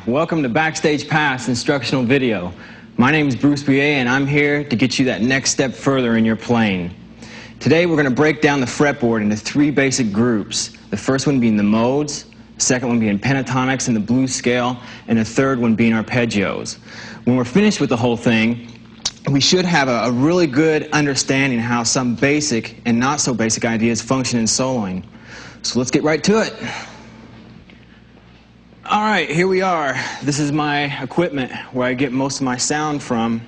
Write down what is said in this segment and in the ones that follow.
Welcome to Backstage Pass Instructional Video. My name is Bruce Bouillet and I'm here to get you that next step further in your playing. Today we're going to break down the fretboard into three basic groups. The first one being the modes, the second one being pentatonics and the blues scale, and the third one being arpeggios. When we're finished with the whole thing, we should have a really good understanding how some basic and not so basic ideas function in soloing. So let's get right to it. All right, here we are. This is my equipment where I get most of my sound from.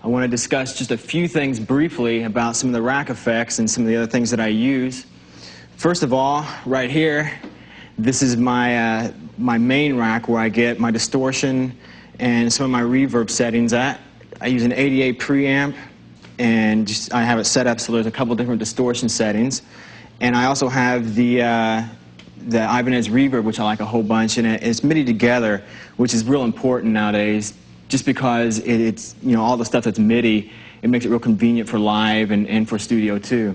I want to discuss just a few things briefly about some of the rack effects and some of the other things that I use. First of all, right here, this is my main rack where I get my distortion and some of my reverb settings at. I use an 88 preamp, and I have it set up so there's a couple different distortion settings. And I also have the Ibanez reverb, which I like a whole bunch, and it's MIDI together, which is real important nowadays, just because it's, you know, all the stuff that's MIDI, it makes it real convenient for live and for studio too.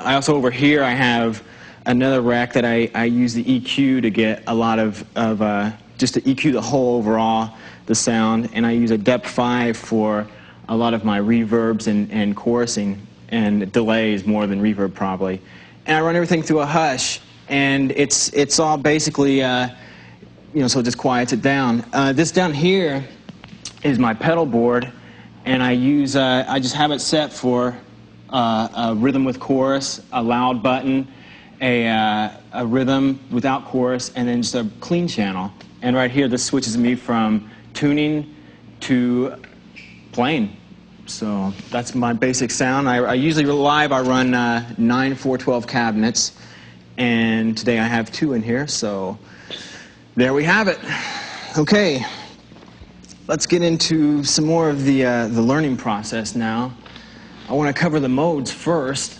I also, over here, I have another rack that I use the EQ to get a lot of just to EQ the whole overall, the sound, and I use a depth 5 for a lot of my reverbs and chorusing, and delays more than reverb probably. And I run everything through a hush, and it's all basically, you know, so it just quiets it down. This down here is my pedal board, and I just have it set for a rhythm with chorus, a loud button, a rhythm without chorus, and then just a clean channel. And right here, this switches me from tuning to playing. So that's my basic sound. I usually live, I run 9 412 cabinets, and today I have 2 in here, so there we have it. Okay, let's get into some more of the learning process now. I want to cover the modes first,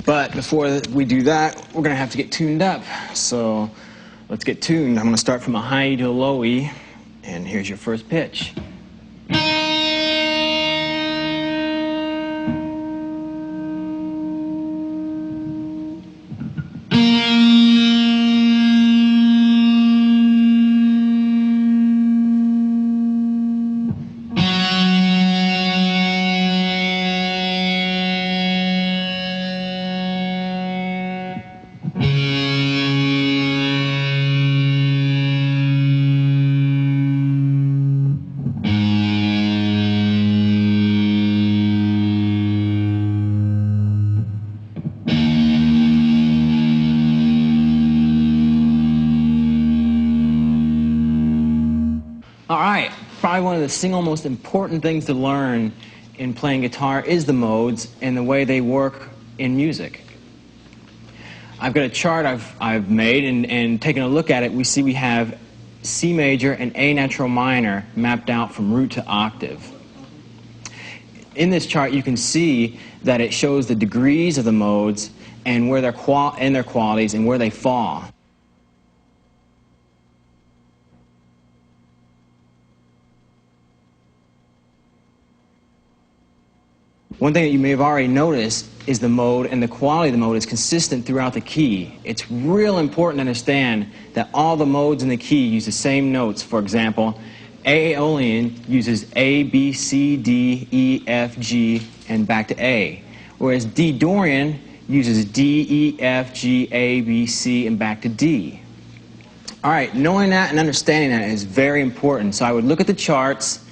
but before we do that, we're going to have to get tuned up. So let's get tuned. I'm going to start from a high E to a low E, and here's your first pitch. All right, probably one of the single most important things to learn in playing guitar is the modes and the way they work in music. I've got a chart I've made, and taking a look at it, we see we have C major and A natural minor mapped out from root to octave. In this chart, you can see that it shows the degrees of the modes and where their qualities and where they fall. One thing that you may have already noticed is the mode and the quality of the mode is consistent throughout the key. It's real important to understand that all the modes in the key use the same notes. For example, Aeolian uses A, B, C, D, E, F, G, and back to A. Whereas D Dorian uses D, E, F, G, A, B, C, and back to D. All right, knowing that and understanding that is very important. So I would look at the charts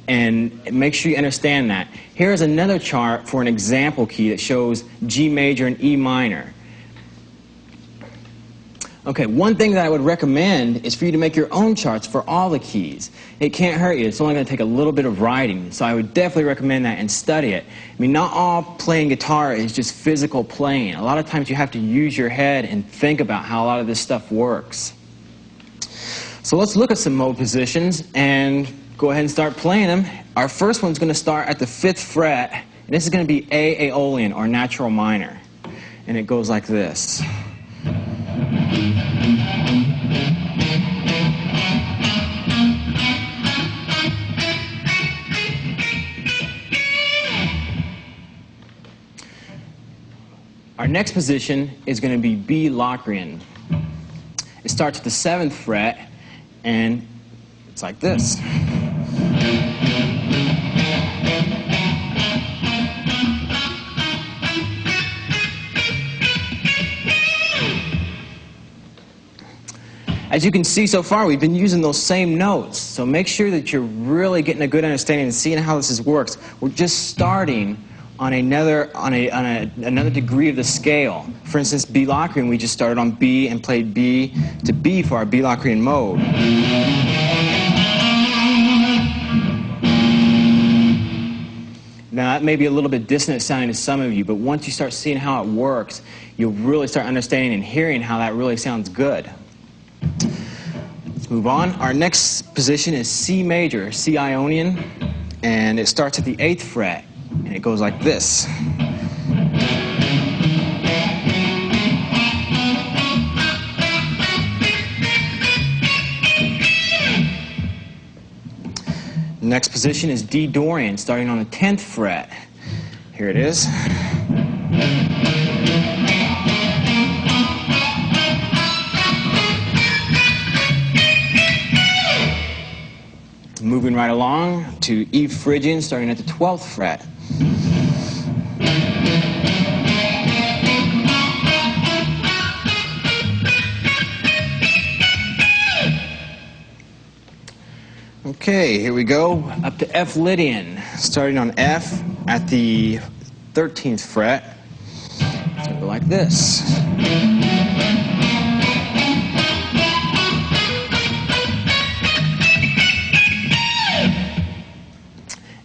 and make sure you understand that. Here's another chart for an example key that shows G major and E minor. Okay, one thing that I would recommend is for you to make your own charts for all the keys. It can't hurt you. It's only going to take a little bit of writing, so I would definitely recommend that and study it. I mean, not all playing guitar is just physical playing. A lot of times you have to use your head and think about how a lot of this stuff works. So let's look at some mode positions and go ahead and start playing them. Our first one's going to start at the 5th fret, and this is going to be A Aeolian, or natural minor. And it goes like this. Our next position is going to be B Locrian. It starts at the 7th fret, and It's like this. As you can see so far, we've been using those same notes. So make sure that you're really getting a good understanding and seeing how this works. We're just starting on another degree of the scale. For instance, B Locrian, we just started on B and played B to B for our B Locrian mode. Now that may be a little bit dissonant sounding to some of you, but once you start seeing how it works, you'll really start understanding and hearing how that really sounds good. Let's move on. Our next position is C major, C Ionian, and it starts at the 8th fret, and it goes like this. Next position is D Dorian, starting on the 10th fret. Here it is. Moving right along to E Phrygian, starting at the 12th fret. Okay, here we go, up to F Lydian, starting on F at the 13th fret. It's going to go like this.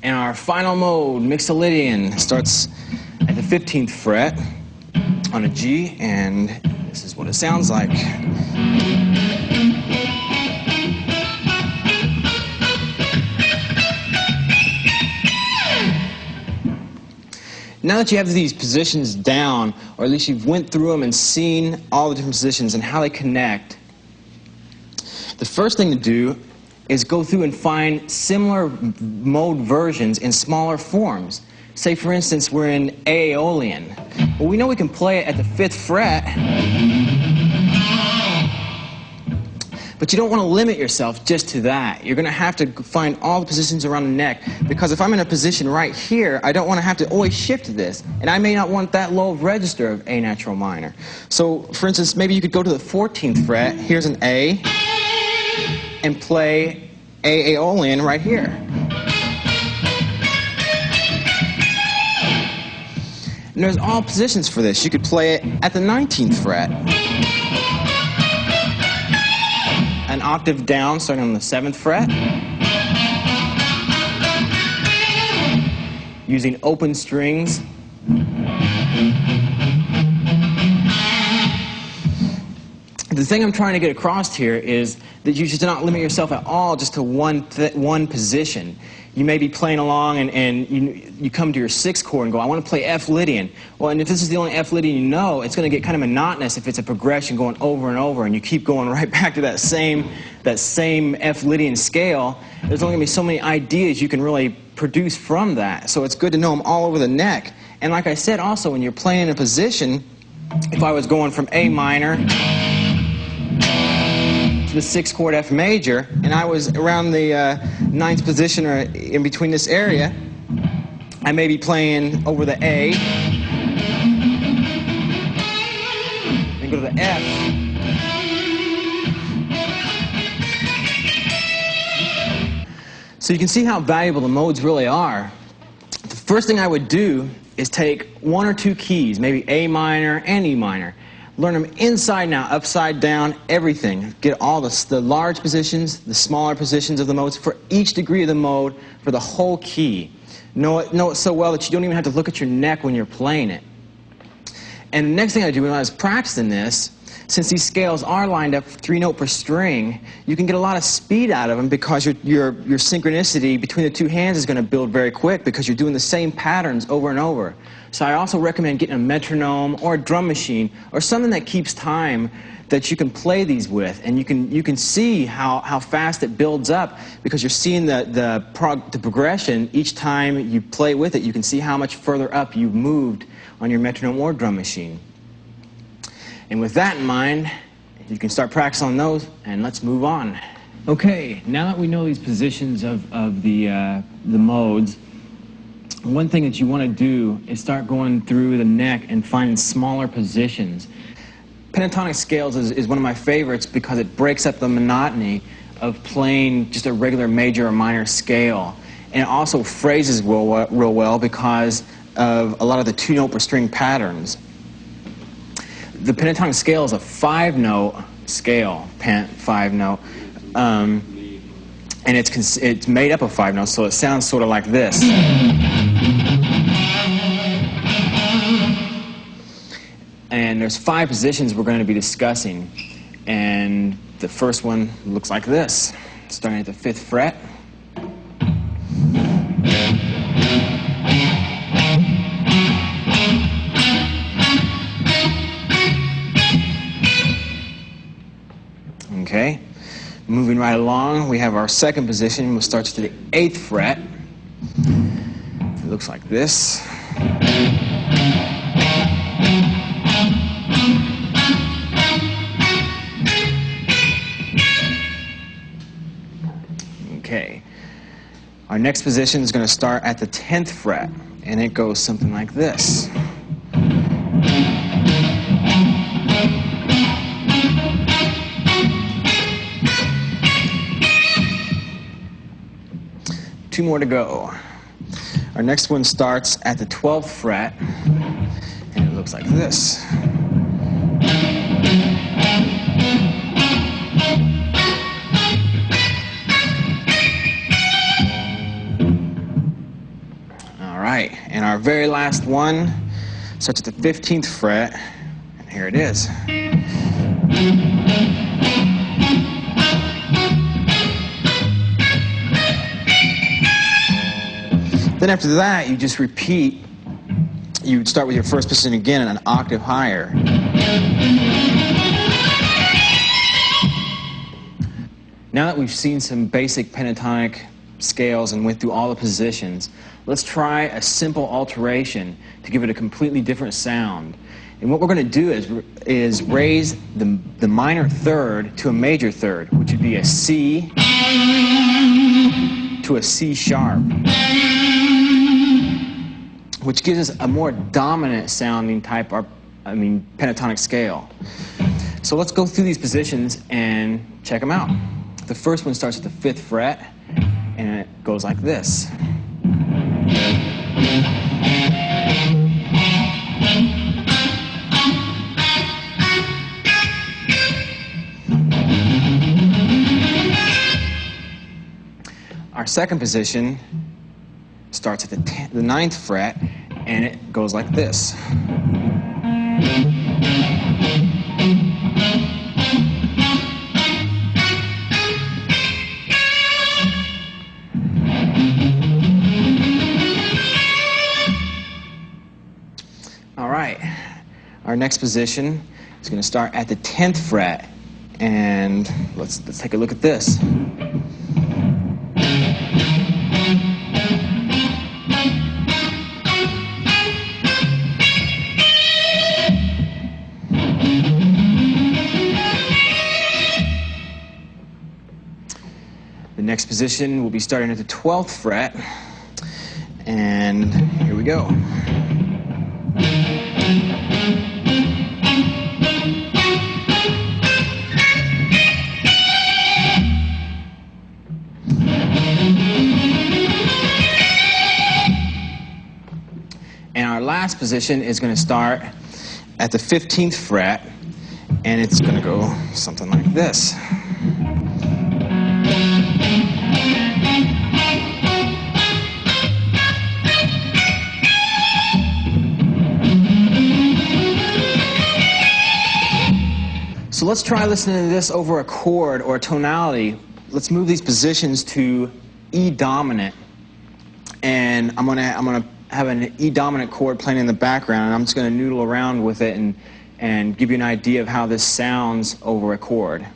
And our final mode, Mixolydian, starts at the 15th fret on a G, and this is what it sounds like. Now that you have these positions down, or at least you've went through them and seen all the different positions and how they connect, the first thing to do is go through and find similar mode versions in smaller forms. Say, for instance, we're in Aeolian. Well, we know we can play it at the 5th fret, but you don't want to limit yourself just to that. You're going to have to find all the positions around the neck, because if I'm in a position right here, I don't want to have to always shift this, and I may not want that low of register of A natural minor. So, for instance, maybe you could go to the 14th fret. Here's an A, and play A Aeolian right here. And there's all positions for this. You could play it at the 19th fret. An octave down, starting on the 7th fret. Using open strings. The thing I'm trying to get across here is that you should not limit yourself at all just to one position. You may be playing along and you come to your 6th chord and go, I want to play F Lydian. Well, and if this is the only F Lydian you know, it's going to get kind of monotonous if it's a progression going over and over and you keep going right back to that same F Lydian scale. There's only going to be so many ideas you can really produce from that. So it's good to know them all over the neck. And like I said, also, when you're playing in a position, if I was going from A minor to the 6th chord F major, and I was around the 9th position or in between this area, I may be playing over the A, then go to the F, so you can see how valuable the modes really are. The first thing I would do is take 1 or 2 keys, maybe A minor and E minor. Learn them inside and out, upside down, everything. Get all the large positions, the smaller positions of the modes for each degree of the mode for the whole key. Know it so well that you don't even have to look at your neck when you're playing it. And the next thing I do when I was practicing this, since these scales are lined up 3-note per string, you can get a lot of speed out of them because your synchronicity between the 2 hands is going to build very quick because you're doing the same patterns over and over. So I also recommend getting a metronome or a drum machine or something that keeps time that you can play these with, and you can see how fast it builds up because you're seeing the progression each time you play with it. You can see how much further up you've moved on your metronome or drum machine. And with that in mind, you can start practicing on those, and let's move on. Okay, now that we know these positions of the modes, one thing that you want to do is start going through the neck and finding smaller positions. Pentatonic scales is one of my favorites because it breaks up the monotony of playing just a regular major or minor scale. And it also phrases real well because of a lot of the two-note per string patterns. The pentatonic scale is a 5-note scale, pent, 5-note. And it's made up of 5 notes, so it sounds sort of like this. And there's 5 positions we're going to be discussing. And the first one looks like this, starting at the 5th fret. Okay. Moving right along, we have our second position, which starts to the 8th fret. It looks like this. Okay. Our next position is going to start at the 10th fret, and it goes something like this. Two more to go. Our next one starts at the 12th fret, and it looks like this. All right, and our very last one starts at the 15th fret, and here it is. Then after that, you just repeat. You start with your first position again and an octave higher. Now that we've seen some basic pentatonic scales and went through all the positions, let's try a simple alteration to give it a completely different sound. And what we're going to do is raise the minor third to a major third, which would be a C to a C sharp, which gives us a more dominant sounding type of, pentatonic scale. So let's go through these positions and check them out. The first one starts at the 5th fret, and it goes like this. Our second position starts at the 9th fret, and it goes like this. All right, our next position is going to start at the 10th fret, and let's take a look at this. The next position will be starting at the 12th fret, and here we go. And our last position is going to start at the 15th fret, and it's going to go something like this. So let's try listening to this over a chord or a tonality. Let's move these positions to E dominant, and I'm gonna have an E dominant chord playing in the background, and I'm just gonna noodle around with it and give you an idea of how this sounds over a chord.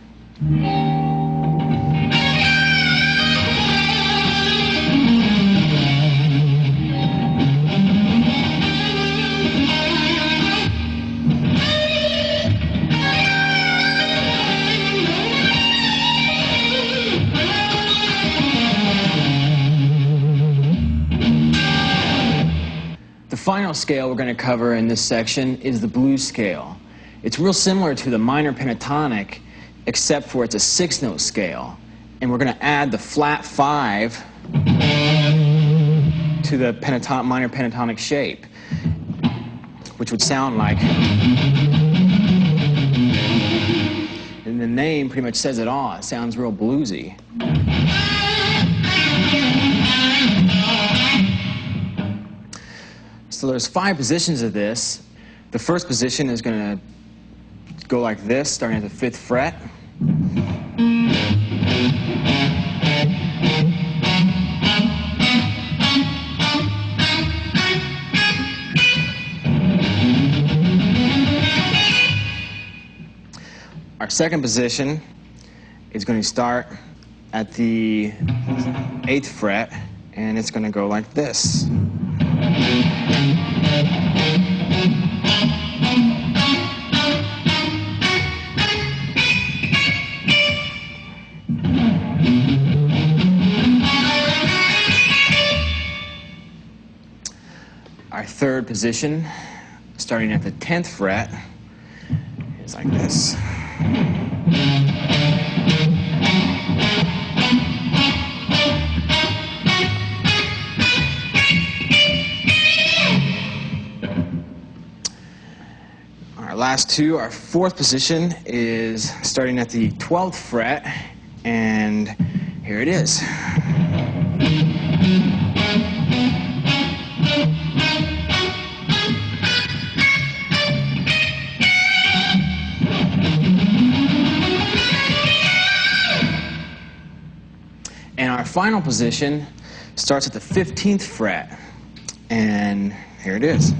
final scale we're going to cover in this section is the blues scale. It's real similar to the minor pentatonic, except for it's a 6-note scale. And we're going to add the flat 5 to the minor pentatonic shape, which would sound like... And the name pretty much says it all. It sounds real bluesy. So there's 5 positions of this. The first position is going to go like this, starting at the 5th fret. Our second position is going to start at the 8th fret, and it's going to go like this. Our third position, starting at the 10th fret, is like this. Our last two, our fourth position is starting at the 12th fret, and here it is. And our final position starts at the 15th fret, and here it is.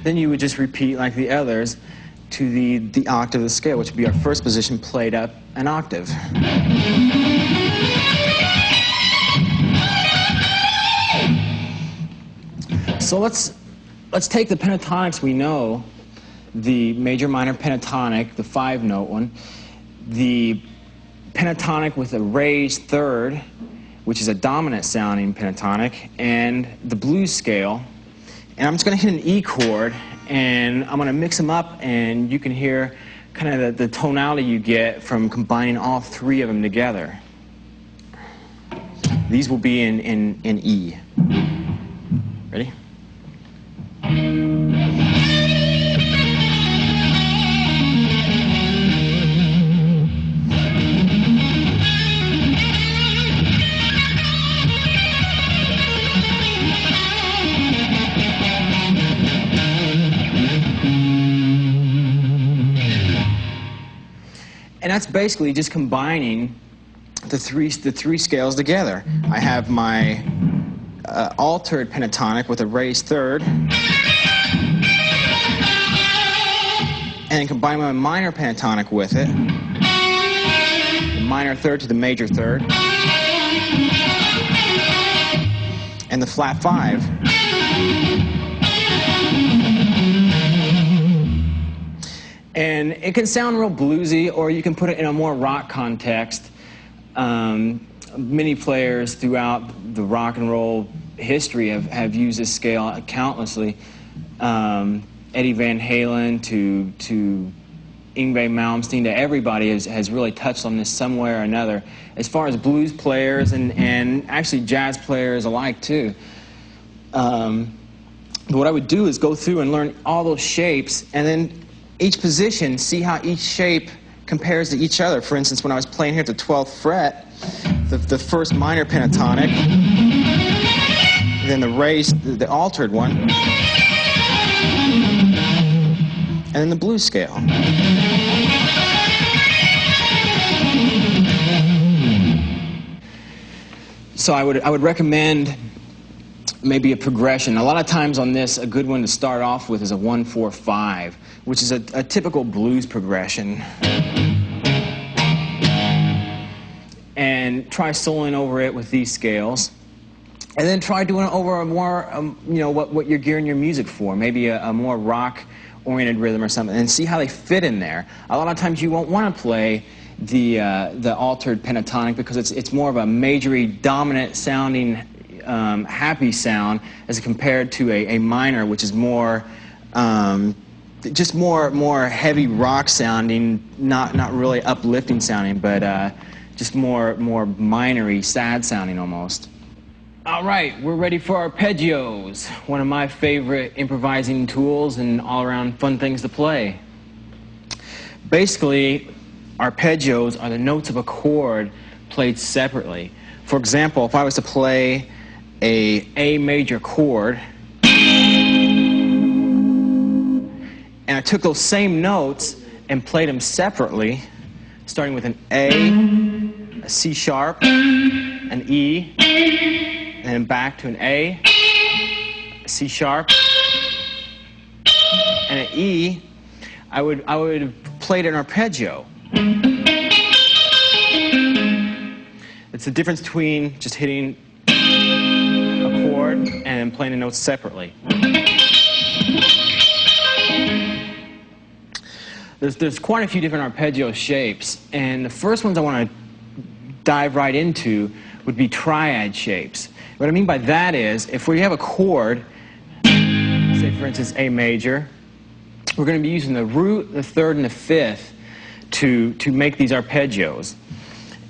Then you would just repeat like the others to the octave of the scale, which would be our first position played up an octave. So let's take the pentatonics we know, the major minor pentatonic, the 5-note one, the pentatonic with a raised third, which is a dominant sounding pentatonic, and the blues scale. And I'm just going to hit an E chord, and I'm going to mix them up, and you can hear kind of the tonality you get from combining all 3 of them together. These will be in E. Ready? And that's basically just combining the three scales together. I have my altered pentatonic with a raised third, and combine my minor pentatonic with it, the minor third to the major third, and the flat 5. And it can sound real bluesy, or you can put it in a more rock context. Many players throughout the rock and roll history have used this scale countlessly. Eddie Van Halen to Yngwie Malmsteen, to everybody has really touched on this some way or another. As far as blues players and actually jazz players alike too. But what I would do is go through and learn all those shapes, and then each position, see how each shape compares to each other. For instance, when I was playing here at the 12th fret, the first minor pentatonic, then the raised, the altered one, and then the blues scale. So I would recommend maybe a progression. A lot of times on this, a good one to start off with is a 1-4-5, which is a typical blues progression. And try soloing over it with these scales. And then try doing it over a more, what you're gearing your music for. Maybe a more rock-oriented rhythm or something, and see how they fit in there. A lot of times you won't want to play the altered pentatonic, because it's more of a majory dominant sounding happy sound as compared to a minor, which is more just more heavy rock sounding, not really uplifting sounding, but just more minory, sad sounding almost. All right, we're ready for arpeggios, one of my favorite improvising tools and all-around fun things to play. Basically, arpeggios are the notes of a chord played separately. For example, if I was to play A major chord, and I took those same notes and played them separately, starting with an A C sharp, an E, and then back to an A C sharp, and an E, I would play it an arpeggio. It's the difference between just hitting a chord and playing the notes separately. There's quite a few different arpeggio shapes, and the first ones I want to dive right into would be triad shapes. What I mean by that is, if we have a chord, say for instance A major, we're going to be using the root, the third, and the fifth to make these arpeggios.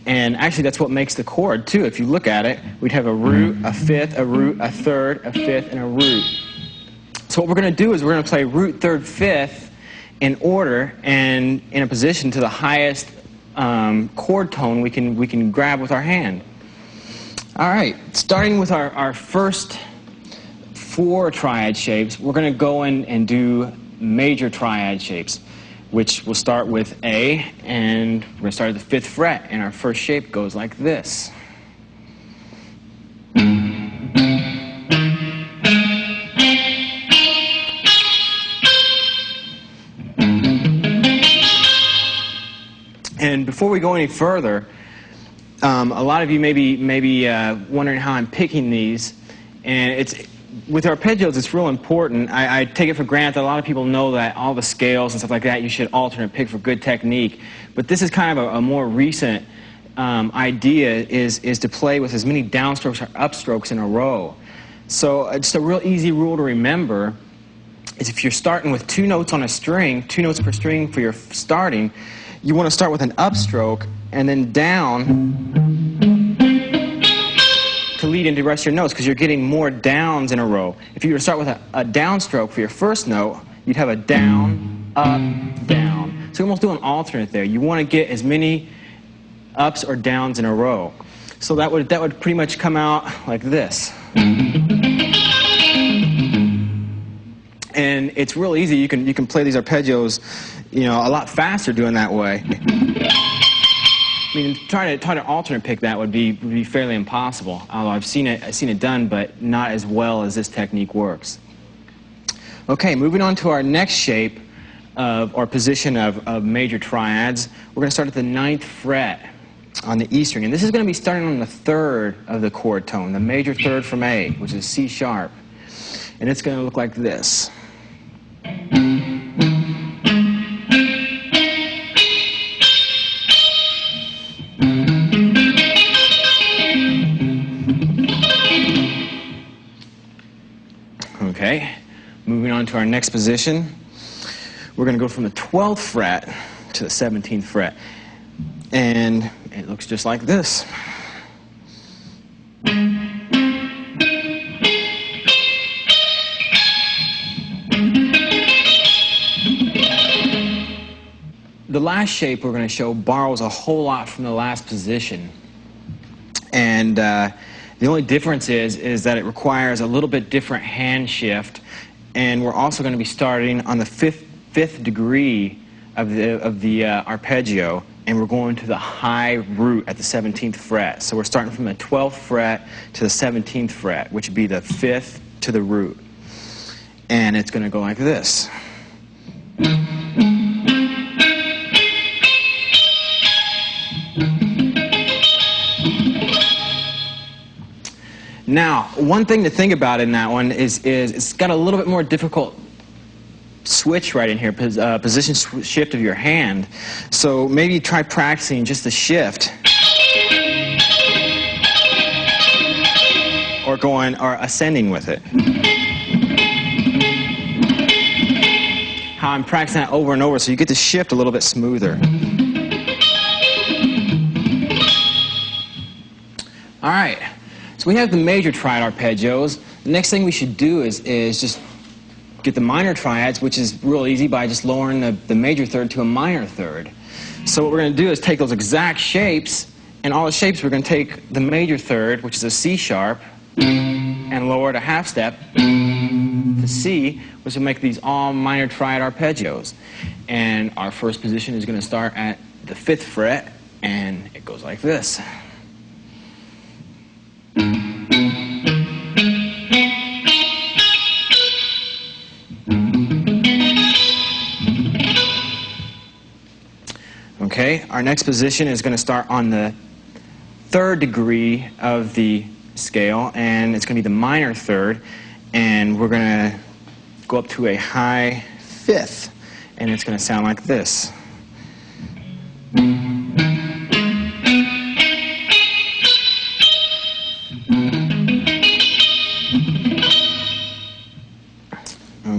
And actually that's what makes the chord too. If you look at it, we'd have a root, a fifth, a root, a third, a fifth, and a root. So what we're going to do is we're going to play root, third, fifth in order and in a position to the highest chord tone we can grab with our hand. All right, starting with our first 4 triad shapes, we're going to go in and do major triad shapes, which will start with A, and we're going to start at the 5th fret, and our first shape goes like this. And before we go any further, a lot of you may be wondering how I'm picking these, and with arpeggios, it's real important. I take it for granted that a lot of people know that all the scales and stuff like that, you should alternate pick for good technique. But this is kind of a more recent idea, is to play with as many downstrokes or upstrokes in a row. So just a real easy rule to remember is if you're starting with 2 notes on a string, 2 notes per string for your starting, you want to start with an upstroke and then down to lead into the rest of your notes, because you're getting more downs in a row. If you were to start with a downstroke for your first note, you'd have a down, up, down. So you're almost doing an alternate there. You want to get as many ups or downs in a row. So that would pretty much come out like this. And it's real easy. You can play these arpeggios, a lot faster doing that way. I mean, trying to alternate pick that would be fairly impossible. Although I've seen it done, but not as well as this technique works. Okay, moving on to our next shape or position of major triads. We're going to start at the 9th fret on the E string, and this is going to be starting on the 3rd of the chord tone, the major 3rd from A, which is C sharp, and it's going to look like this. Okay, moving on to our next position. We're going to go from the 12th fret to the 17th fret. And it looks just like this. The last shape we're going to show borrows a whole lot from the last position. And the only difference is that it requires a little bit different hand shift, and we're also going to be starting on the fifth degree of the arpeggio, and we're going to the high root at the 17th fret. So we're starting from the 12th fret to the 17th fret, which would be the 5th to the root. And it's going to go like this. Now, one thing to think about in that one is it's got a little bit more difficult switch right in here, position shift of your hand. So maybe try practicing just the shift, or ascending with it. How I'm practicing that over and over so you get to shift a little bit smoother. All right, so we have the major triad arpeggios. The next thing we should do is just get the minor triads, which is real easy by just lowering the major third to a minor third. So what we're going to do is take those exact shapes, and all the shapes we're going to take the major third, which is a C sharp, and lower it a half step to C, which will make these all minor triad arpeggios. And our first position is going to start at the 5th fret, and it goes like this. Okay, our next position is going to start on the 3rd degree of the scale, and it's going to be the minor third, and we're going to go up to a high 5th, and it's going to sound like this.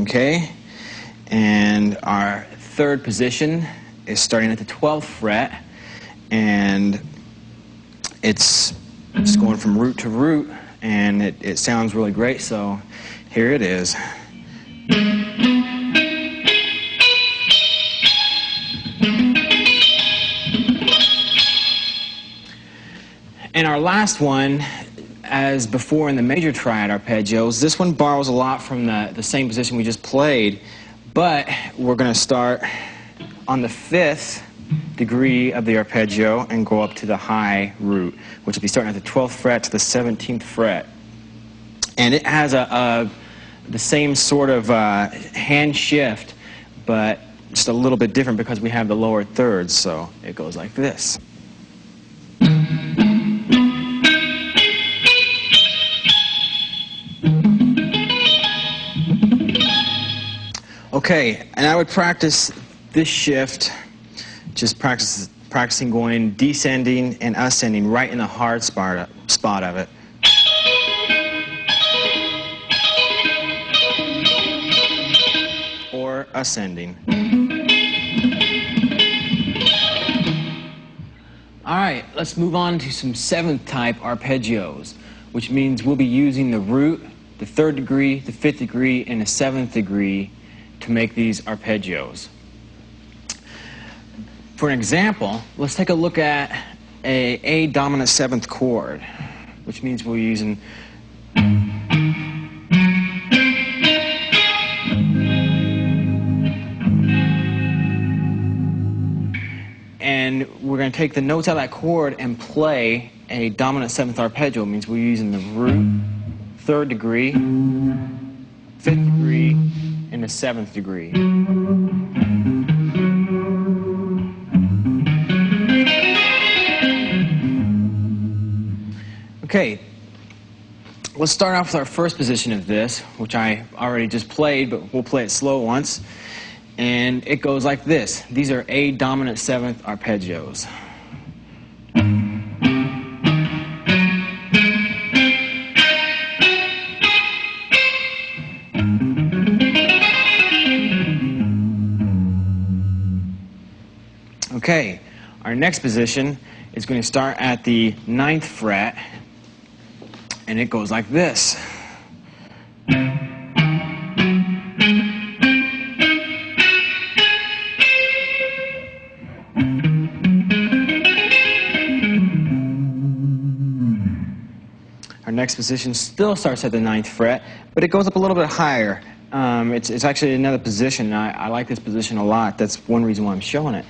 Okay, and our 3rd position is starting at the 12th fret, and it's just going from root to root, and it sounds really great, so here it is. And our last one, as before in the major triad arpeggios, this one borrows a lot from the same position we just played, but we're going to start on the 5th degree of the arpeggio and go up to the high root, which will be starting at the 12th fret to the 17th fret. And it has the same sort of hand shift, but just a little bit different because we have the lower thirds, so it goes like this. Okay, and I would practice this shift, just practicing going descending and ascending right in the hard spot of it. Or ascending. All right, let's move on to some 7th type arpeggios, which means we'll be using the root, the 3rd degree, the 5th degree, and the 7th degree to make these arpeggios. For an example, let's take a look at a dominant 7th chord, which means we're using and we're going to take the notes out of that chord and play a dominant 7th arpeggio. It means we're using the root, 3rd degree, 5th degree, and the 7th degree. Okay, let's start off with our first position of this, which I already just played, but we'll play it slow once. And it goes like this. These are A dominant 7th arpeggios. Okay, our next position is going to start at the 9th fret, and it goes like this. Our next position still starts at the 9th fret, but it goes up a little bit higher. It's actually another position. I like this position a lot. That's one reason why I'm showing it.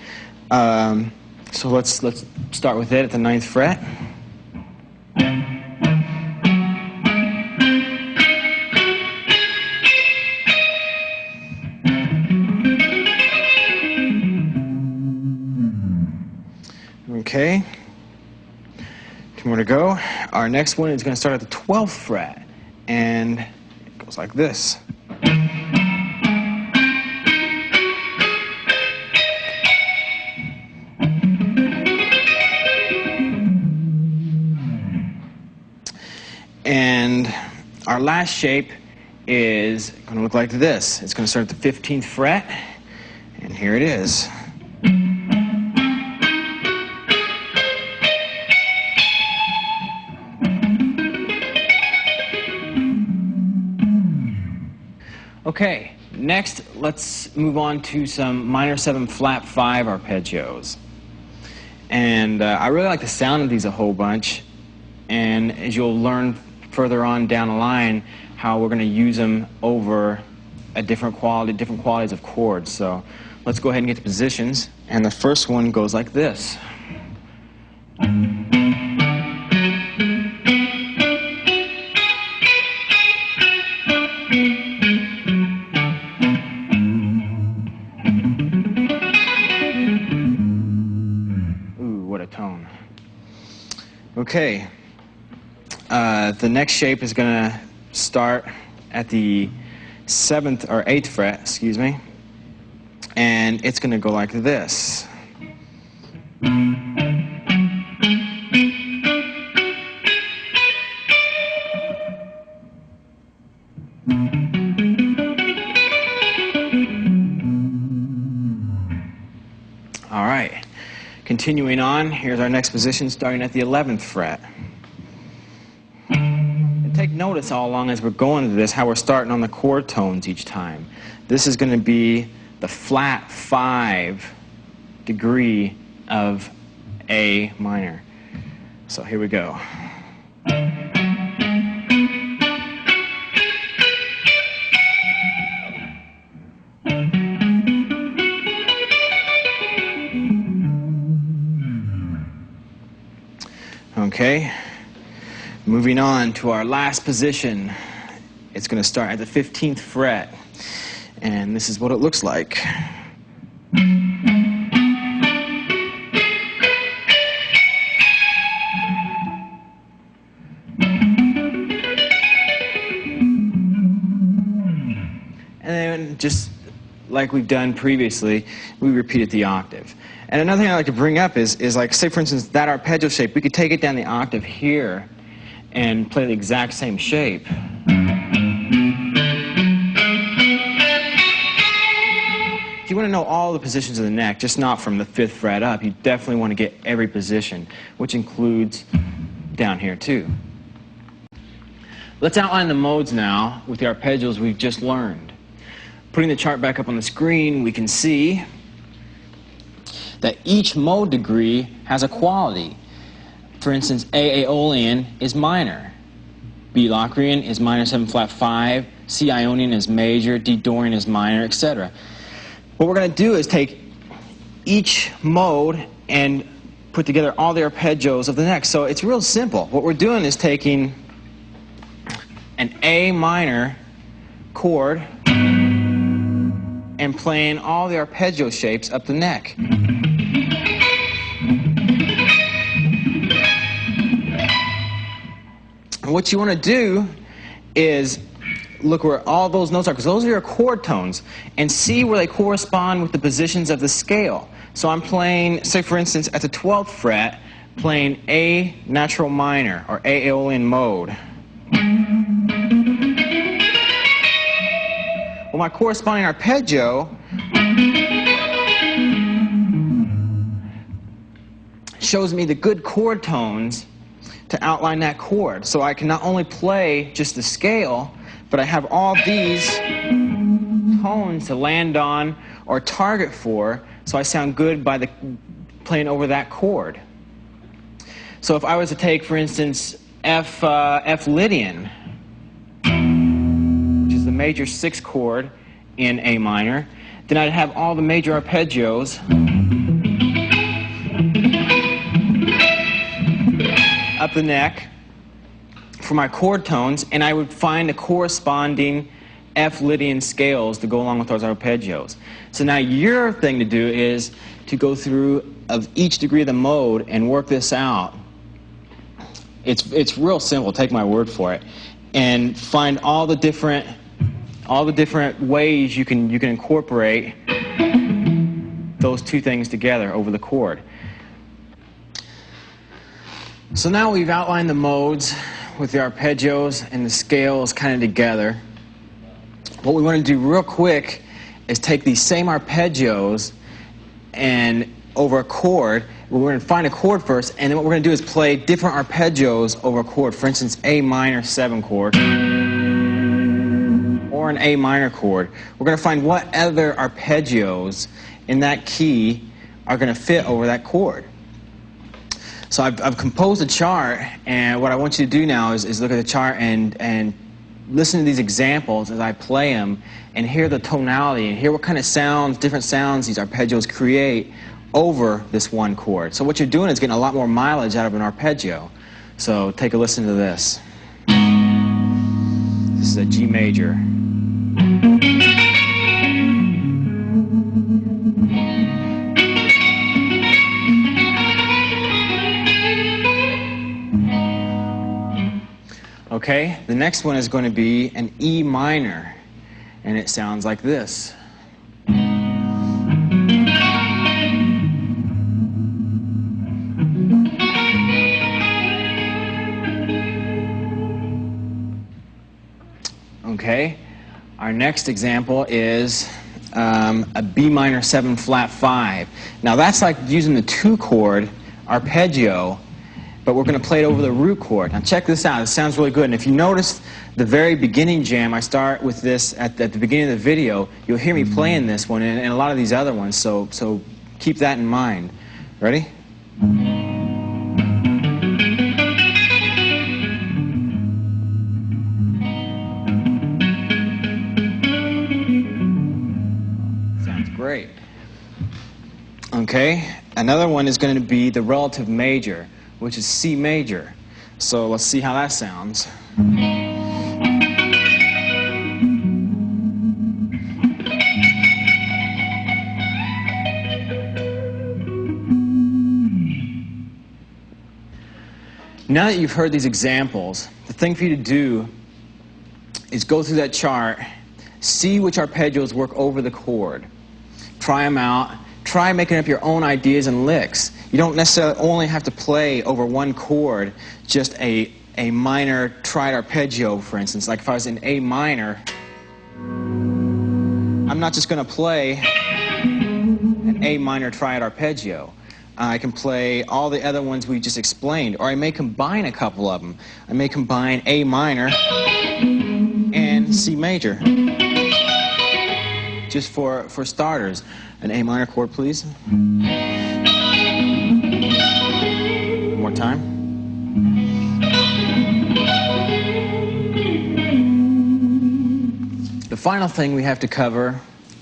So let's start with it at the 9th fret. Okay, 2 more to go. Our next one is going to start at the 12th fret, and it goes like this. our last shape is going to look like this. It's going to start at the 15th fret, and here it is. Okay, next let's move on to some minor 7 flat 5 arpeggios. And I really like the sound of these a whole bunch, and as you'll learn further on down the line how we're going to use them over a different qualities of chords. So let's go ahead and get the positions, and the first one goes like this. Tone. Okay, the next shape is going to start at the 7th or 8th fret, excuse me, and it's going to go like this. All right. Continuing on, here's our next position starting at the 11th fret. And take notice all along as we're going to this how we're starting on the chord tones each time. This is going to be the flat 5 degree of A minor. So here we go. Okay, moving on to our last position. It's going to start at the 15th fret, and this is what it looks like. And then just like we've done previously, we repeated the octave. And another thing I like to bring up is like, say for instance, that arpeggio shape, we could take it down the octave here and play the exact same shape. If you want to know all the positions of the neck, just not from the 5th fret up, you definitely want to get every position, which includes down here too. Let's outline the modes now with the arpeggios we've just learned. Putting the chart back up on the screen, we can see that each mode degree has a quality. For instance, A Aeolian is minor, B Locrian is minor 7 flat 5, C Ionian is major, D Dorian is minor, etc. What we're going to do is take each mode and put together all the arpeggios of the neck. So it's real simple. What we're doing is taking an A minor chord and playing all the arpeggio shapes up the neck. And what you want to do is look where all those notes are, because those are your chord tones, and see where they correspond with the positions of the scale. So I'm playing, say for instance, at the 12th fret, playing A natural minor, or A Aeolian mode. Well, my corresponding arpeggio shows me the good chord tones to outline that chord. So I can not only play just the scale, but I have all these tones to land on or target for, so I sound good by playing over that chord. So if I was to take, for instance, F Lydian, which is the major 6th chord in A minor, then I'd have all the major arpeggios up the neck for my chord tones, and I would find the corresponding F Lydian scales to go along with those arpeggios. So now your thing to do is to go through of each degree of the mode and work this out. It's real simple, take my word for it, and find all the different ways you can incorporate those two things together over the chord. So now we've outlined the modes, with the arpeggios and the scales kind of together, what we want to do real quick is take these same arpeggios and over a chord. We're going to find a chord first, and then what we're going to do is play different arpeggios over a chord. For instance, A minor 7 chord or an A minor chord. We're going to find what other arpeggios in that key are going to fit over that chord. So I've composed a chart, and what I want you to do now is look at the chart and listen to these examples as I play them and hear the tonality and hear what kind of sounds, different sounds these arpeggios create over this one chord. So what you're doing is getting a lot more mileage out of an arpeggio. So take a listen to this. This is a G major. Okay, the next one is going to be an E minor, and it sounds like this. Okay, our next example is a B minor 7 flat 5. Now that's like using the 2-chord arpeggio, but we're going to play it over the root chord. Now check this out, it sounds really good. And if you notice the very beginning jam, I start with this at the beginning of the video. You'll hear me playing this one and a lot of these other ones, so keep that in mind. Ready? Sounds great. Okay, another one is going to be the relative major, which is C major. So let's see how that sounds. Now that you've heard these examples, the thing for you to do is go through that chart, see which arpeggios work over the chord, try them out, try making up your own ideas and licks. You don't necessarily only have to play over one chord, just a minor triad arpeggio, for instance. Like if I was in A minor, I'm not just going to play an A minor triad arpeggio. I can play all the other ones we just explained, or I may combine a couple of them. I may combine A minor and C major, just for starters. An A minor chord, please. One more time. The final thing we have to cover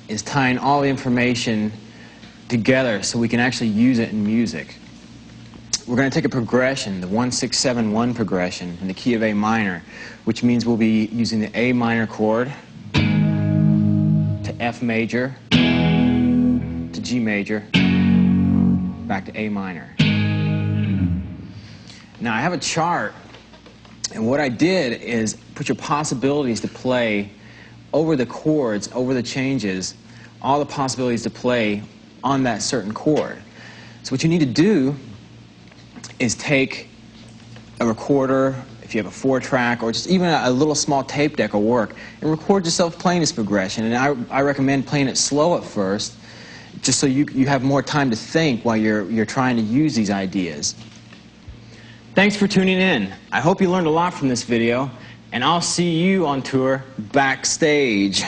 is tying all the information together so we can actually use it in music. We're going to take a progression, the 1-6-7-1 progression in the key of A minor, which means we'll be using the A minor chord to F major to G major back to A minor. Now I have a chart, and what I did is put your possibilities to play over the chords, over the changes, all the possibilities to play on that certain chord. So what you need to do is take a recorder, if you have a 4-track, or just even a little small tape deck will work, and record yourself playing this progression. And I recommend playing it slow at first, just so you have more time to think while you're trying to use these ideas. Thanks for tuning in. I hope you learned a lot from this video, and I'll see you on tour backstage.